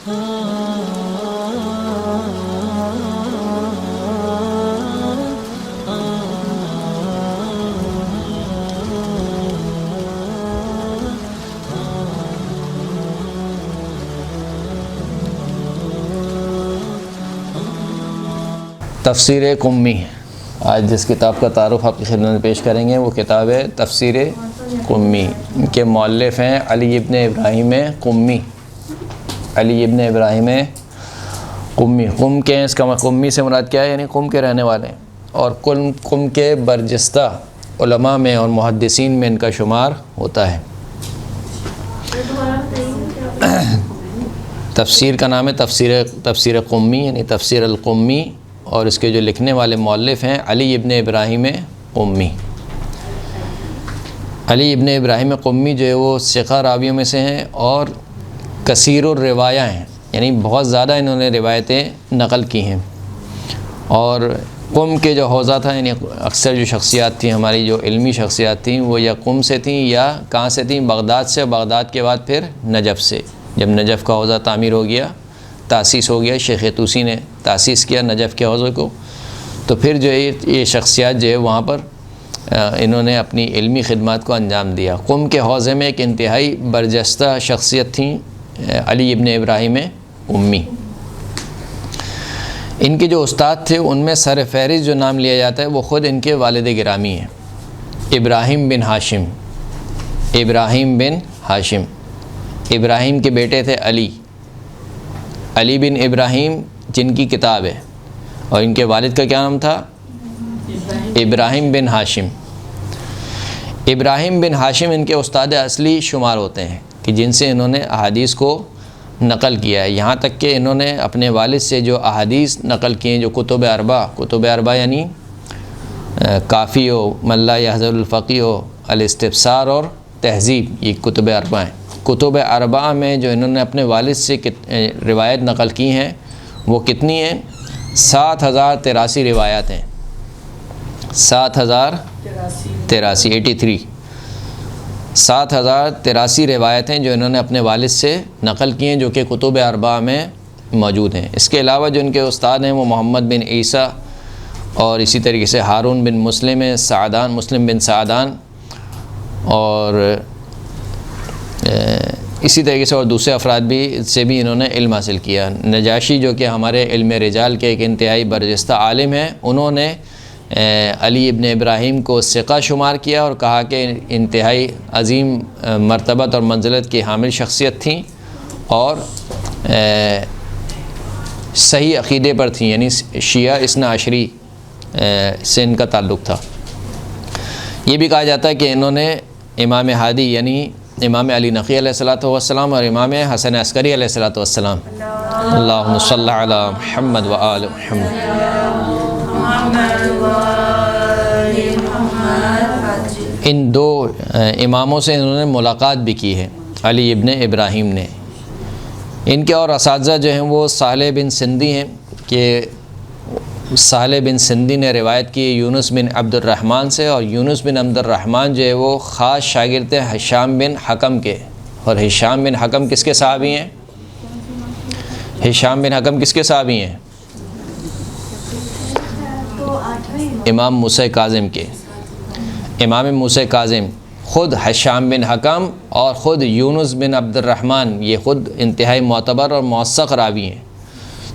تفسیر قمی، آج جس کتاب کا تعارف آپ کی خدمت میں پیش کریں گے وہ کتاب ہے تفسیر قمی۔ ان کے مؤلف ہیں علی ابن ابراہیم قمی، علی ابن ابراہیم قمی۔ قم کے اس کا قمی سے مراد کیا ہے؟ یعنی قم کے رہنے والے ہیں، اور قم کے برجستہ علماء میں اور محدثین میں ان کا شمار ہوتا ہے۔ تفسیر کا نام ہے تفسیر قمی، یعنی تفسیر القمی، اور اس کے جو لکھنے والے مؤلف ہیں علی ابن ابراہیم قمی۔ علی ابن ابراہیم قمی جو ہے وہ ثقہ راویوں میں سے ہیں اور کثیر الروایہ ہیں، یعنی بہت زیادہ انہوں نے روایتیں نقل کی ہیں۔ اور قم کے جو حوزہ تھا، یعنی اکثر جو شخصیات تھیں ہماری، جو علمی شخصیات تھیں، وہ یا قم سے تھیں یا کہاں سے تھیں؟ بغداد سے، بغداد کے بعد پھر نجف سے۔ جب نجف کا حوزہ تعمیر ہو گیا، تاسیس ہو گیا، شیخ طوسی نے تاسیس کیا نجف کے حوزے کو، تو پھر جو ہے یہ شخصیات جو ہے وہاں پر انہوں نے اپنی علمی خدمات کو انجام دیا۔ قم کے حوزے میں ایک انتہائی برجستہ شخصیت تھیں علی ابن ابراہیم قمی۔ ان کے جو استاد تھے ان میں سر فہرست جو نام لیا جاتا ہے وہ خود ان کے والد گرامی ہیں، ابراہیم بن ہاشم۔ ابراہیم بن ہاشم، ابراہیم کے بیٹے تھے علی بن ابراہیم، جن کی کتاب ہے، اور ان کے والد کا کیا نام تھا؟ ابراہیم بن ہاشم۔ ابراہیم بن ہاشم ان کے استاد اصلی شمار ہوتے ہیں کہ جن سے انہوں نے احادیث کو نقل کیا ہے، یہاں تک کہ انہوں نے اپنے والد سے جو احادیث نقل کیے ہیں، جو کتب اربع یعنی کافی ہو، من لا یحضر الفقیہ ہو، الاستبصار اور تہذیب، یہ کتب اربع ہیں۔ کتب اربع میں جو انہوں نے اپنے والد سے روایت نقل کی ہیں وہ کتنی ہیں؟ 7083 روایات ہیں، 7083 روایتیں جو انہوں نے اپنے والد سے نقل کی ہیں، جو کہ کتب اربع میں موجود ہیں۔ اس کے علاوہ جو ان کے استاد ہیں وہ محمد بن عیسیٰ، اور اسی طریقے سے ہارون بن مسلم بن سعدان، اور اسی طریقے سے اور دوسرے افراد سے بھی انہوں نے علم حاصل کیا۔ نجاشی جو کہ ہمارے علم رجال کے ایک انتہائی برجستہ عالم ہیں، انہوں نے علی ابن ابراہیم کو ثقہ شمار کیا اور کہا کہ انتہائی عظیم مرتبت اور منزلت کی حامل شخصیت تھیں، اور صحیح عقیدے پر تھیں، یعنی شیعہ اثنا عشری سے ان کا تعلق تھا۔ یہ بھی کہا جاتا ہے کہ انہوں نے امام ہادی یعنی امام علی نقی علیہ السلام اور امام حسن عسکری علیہ السلام، اللہم صلی علی محمد و آل محمد، ان دو اماموں سے انہوں نے ملاقات بھی کی ہے علی ابن ابراہیم نے۔ ان کے اور اساتذہ جو ہیں وہ صالح بن سندی ہیں، کہ صالح بن سندی نے روایت کی یونس بن عبد الرحمن سے، اور یونس بن عبد الرحمن جو ہے وہ خاص شاگرد ہیں ہشام بن حکم کے۔ اور ہشام بن حکم کس کے صحابی ہیں؟ ہشام بن حکم کس کے صحابی ہیں؟ امام موسیٰ کاظم کے۔ امام موسیٰ کاظم، خود ہشام بن حکم اور خود یونس بن عبد الرحمن، یہ خود انتہائی معتبر اور موثق راوی ہیں۔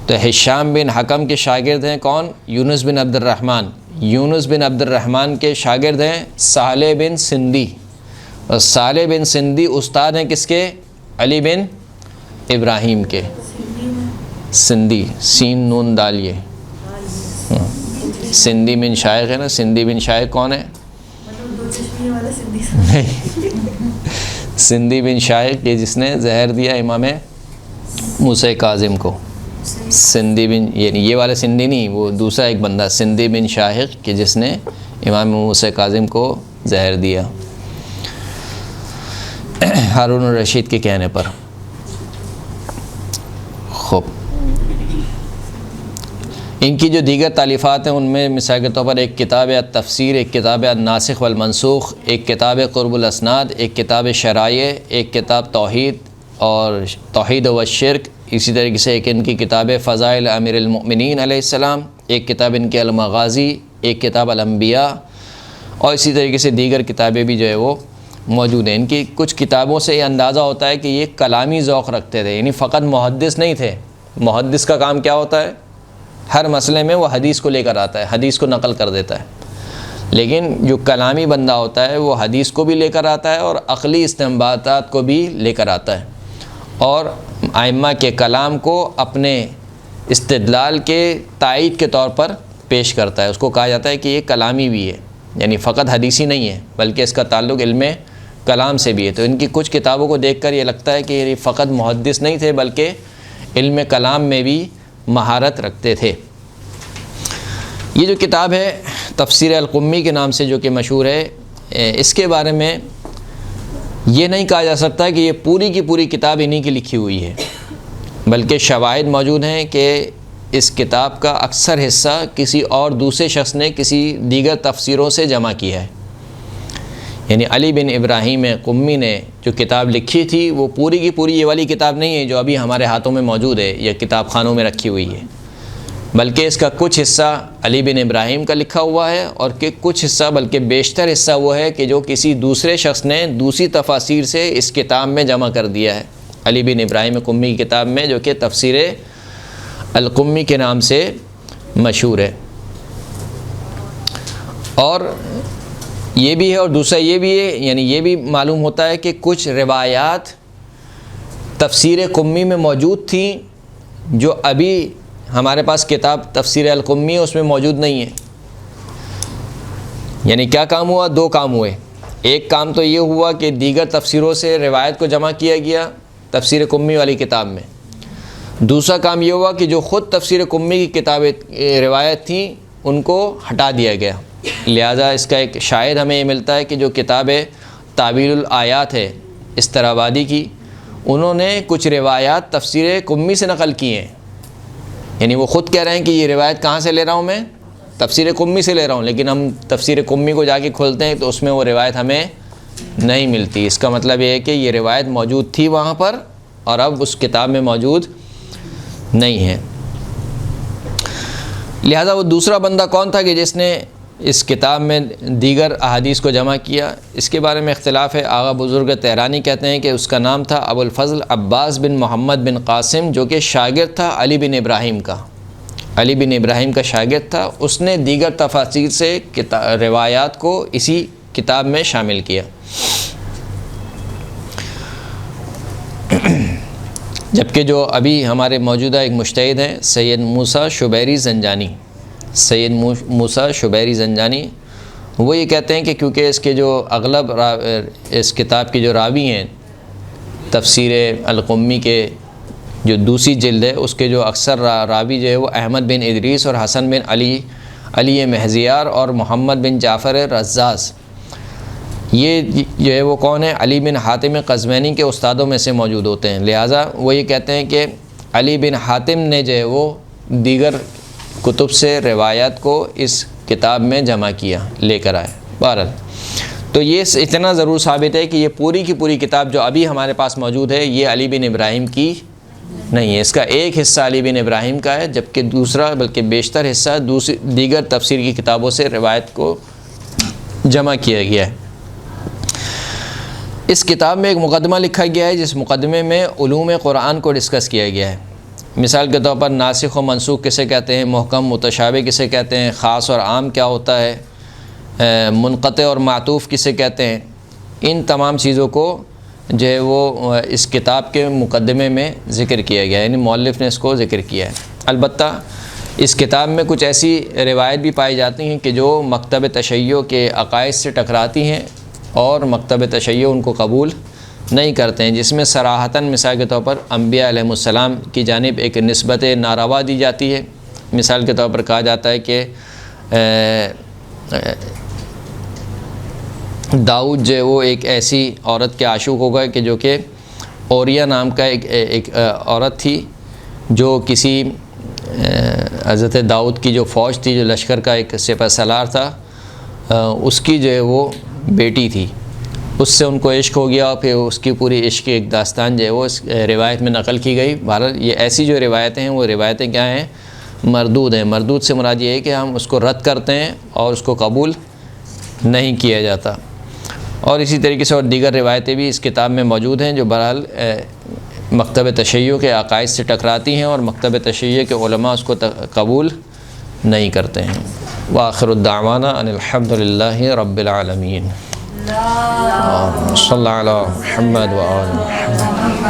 تو ہشام بن حکم کے شاگرد ہیں کون؟ یونس بن عبد الرحمن۔ یونس بن عبد الرحمن کے شاگرد ہیں صالح بن سندی، اور صالح بن سندی استاد ہیں کس کے؟ علی بن ابراہیم کے۔ سندی، سین نون دال، یہ سندی بن شائق ہے نا۔ سندی بن شائق کون ہے؟ سندی بن شائق، یہ جس نے زہر دیا امام موسیٰ کاظم کو۔ سندی بن، یعنی یہ والا سندی نہیں، وہ دوسرا ایک بندہ سندی بن شاہق، کہ جس نے امام موسیٰ کاظم کو زہر دیا ہارون الرشید کے کہنے پر۔ خوب، ان کی جو دیگر تالیفات ہیں ان میں مثال کے طور پر ایک کتاب التفسیر، ایک کتاب الناسخ والمنسوخ، ایک کتاب قرب الاسناد، ایک کتاب شرائع، ایک کتاب توحید اور توحید و شرک، اسی طریقے سے ایک ان کی کتاب فضائل امیر المؤمنین علیہ السلام، ایک کتاب ان کے المغازی، ایک کتاب الانبیاء، اور اسی طریقے سے دیگر کتابیں بھی جو ہے وہ موجود ہیں۔ ان کی کچھ کتابوں سے یہ اندازہ ہوتا ہے کہ یہ کلامی ذوق رکھتے تھے، یعنی فقط محدث نہیں تھے۔ محدث کا کام کیا ہوتا ہے؟ ہر مسئلے میں وہ حدیث کو لے کر آتا ہے، حدیث کو نقل کر دیتا ہے، لیکن جو کلامی بندہ ہوتا ہے وہ حدیث کو بھی لے کر آتا ہے اور عقلی استنباطات کو بھی لے کر آتا ہے، اور ائمہ کے کلام کو اپنے استدلال کے تائید کے طور پر پیش کرتا ہے۔ اس کو کہا جاتا ہے کہ یہ کلامی بھی ہے، یعنی فقط حدیثی نہیں ہے بلکہ اس کا تعلق علم کلام سے بھی ہے۔ تو ان کی کچھ کتابوں کو دیکھ کر یہ لگتا ہے کہ یہ فقط محدث نہیں تھے بلکہ علم کلام میں بھی مہارت رکھتے تھے۔ یہ جو کتاب ہے تفسیر القمی کے نام سے جو کہ مشہور ہے، اس کے بارے میں یہ نہیں کہا جا سکتا کہ یہ پوری کی پوری کتاب انہی کی لکھی ہوئی ہے، بلکہ شواہد موجود ہیں کہ اس کتاب کا اکثر حصہ کسی اور دوسرے شخص نے کسی دیگر تفسیروں سے جمع کیا ہے۔ یعنی علی بن ابراہیم قمی نے جو کتاب لکھی تھی وہ پوری کی پوری یہ والی کتاب نہیں ہے جو ابھی ہمارے ہاتھوں میں موجود ہے یا کتاب خانوں میں رکھی ہوئی ہے، بلکہ اس کا کچھ حصہ علی بن ابراہیم کا لکھا ہوا ہے، اور کہ کچھ حصہ بلکہ بیشتر حصہ وہ ہے کہ جو کسی دوسرے شخص نے دوسری تفاسیر سے اس کتاب میں جمع کر دیا ہے، علی بن ابراہیم قمی کی کتاب میں، جو کہ تفسیر القمی کے نام سے مشہور ہے۔ اور یہ بھی ہے، اور دوسرا یہ بھی ہے، یعنی یہ بھی معلوم ہوتا ہے کہ کچھ روایات تفسیر قمی میں موجود تھیں جو ابھی ہمارے پاس کتاب تفسیر القمی اس میں موجود نہیں ہے۔ یعنی کیا کام ہوا؟ دو کام ہوئے۔ ایک کام تو یہ ہوا کہ دیگر تفسیروں سے روایت کو جمع کیا گیا تفسیر قمی والی کتاب میں۔ دوسرا کام یہ ہوا کہ جو خود تفسیر قمی کی کتابیں روایت تھیں ان کو ہٹا دیا گیا۔ لہٰذا اس کا ایک شاہد ہمیں یہ ملتا ہے کہ جو کتاب تعویل الآیات ہے استرابادی کی، انہوں نے کچھ روایات تفسیر قمی سے نقل کی ہیں، یعنی وہ خود کہہ رہے ہیں کہ یہ روایت کہاں سے لے رہا ہوں میں؟ تفسیر قمی سے لے رہا ہوں، لیکن ہم تفسیر قمی کو جا کے کھولتے ہیں تو اس میں وہ روایت ہمیں نہیں ملتی۔ اس کا مطلب یہ ہے کہ یہ روایت موجود تھی وہاں پر اور اب اس کتاب میں موجود نہیں ہے۔ لہذا وہ دوسرا بندہ کون تھا کہ جس نے اس کتاب میں دیگر احادیث کو جمع کیا؟ اس کے بارے میں اختلاف ہے۔ آغا بزرگ تہرانی کہتے ہیں کہ اس کا نام تھا ابو الفضل عباس بن محمد بن قاسم، جو کہ شاگرد تھا علی بن ابراہیم کا۔ علی بن ابراہیم کا شاگرد تھا، اس نے دیگر تفاسیر سے روایات کو اسی کتاب میں شامل کیا۔ جبکہ جو ابھی ہمارے موجودہ ایک مجتہد ہیں سید موسیٰ شبیری زنجانی، سید موسیٰ شبیری زنجانی، وہ یہ کہتے ہیں کہ کیونکہ اس کے جو اغلب اس کتاب کے جو راوی ہیں تفسیر القمی کے جو دوسری جلد ہے اس کے جو اکثر راوی جو ہے وہ احمد بن ادریس اور حسن بن علی مہزیار اور محمد بن جعفر رزاز، یہ جو ہے وہ کون ہے؟ علی بن حاتم قزوینی کے استادوں میں سے موجود ہوتے ہیں۔ لہٰذا وہ یہ کہتے ہیں کہ علی بن حاتم نے جو ہے وہ دیگر کتب سے روایات کو اس کتاب میں جمع کیا، لے کر آئے۔ بہرحال تو یہ اتنا ضرور ثابت ہے کہ یہ پوری کی پوری کتاب جو ابھی ہمارے پاس موجود ہے یہ علی بن ابراہیم کی نہیں ہے، اس کا ایک حصہ علی بن ابراہیم کا ہے، جبکہ دوسرا بلکہ بیشتر حصہ دیگر تفسیر کی کتابوں سے روایت کو جمع کیا گیا ہے۔ اس کتاب میں ایک مقدمہ لکھا گیا ہے جس مقدمے میں علوم قرآن کو ڈسکس کیا گیا ہے۔ مثال کے طور پر ناسخ و منسوخ کسے کہتے ہیں، محکم متشابہ کسے کہتے ہیں، خاص اور عام کیا ہوتا ہے، منقطع اور معطوف کسے کہتے ہیں، ان تمام چیزوں کو جو ہے وہ اس کتاب کے مقدمے میں ذکر کیا گیا ہے، یعنی مؤلف نے اس کو ذکر کیا ہے۔ البتہ اس کتاب میں کچھ ایسی روایت بھی پائی جاتی ہیں کہ جو مکتب تشیع کے عقائد سے ٹکراتی ہیں اور مکتب تشیع ان کو قبول نہیں کرتے ہیں، جس میں صراحتاً مثال کے طور پر انبیاء علیہ السلام کی جانب ایک نسبت ناروا دی جاتی ہے۔ مثال کے طور پر کہا جاتا ہے کہ داؤد جو ہے وہ ایک ایسی عورت کے عاشق ہو گئے کہ جو کہ اوریا نام کا ایک عورت تھی، جو کسی حضرت داؤد کی جو فوج تھی، جو لشکر کا ایک سپہ سالار تھا، اس کی جو ہے وہ بیٹی تھی، اس سے ان کو عشق ہو گیا، پھر اس کی پوری عشق کی ایک داستان جو ہے وہ اس روایت میں نقل کی گئی۔ بہرحال یہ ایسی جو روایتیں ہیں وہ روایتیں کیا ہیں؟ مردود ہیں۔ مردود سے مراد یہ ہے کہ ہم اس کو رد کرتے ہیں اور اس کو قبول نہیں کیا جاتا۔ اور اسی طریقے سے اور دیگر روایتیں بھی اس کتاب میں موجود ہیں جو بہرحال مکتب تشیع کے عقائد سے ٹکراتی ہیں اور مکتب تشیع کے علماء اس کو قبول نہیں کرتے ہیں۔ وآخر الدعوانا ان الحمد للہ رب العالمین۔ صلی اللہ علی محمد و آل محمد۔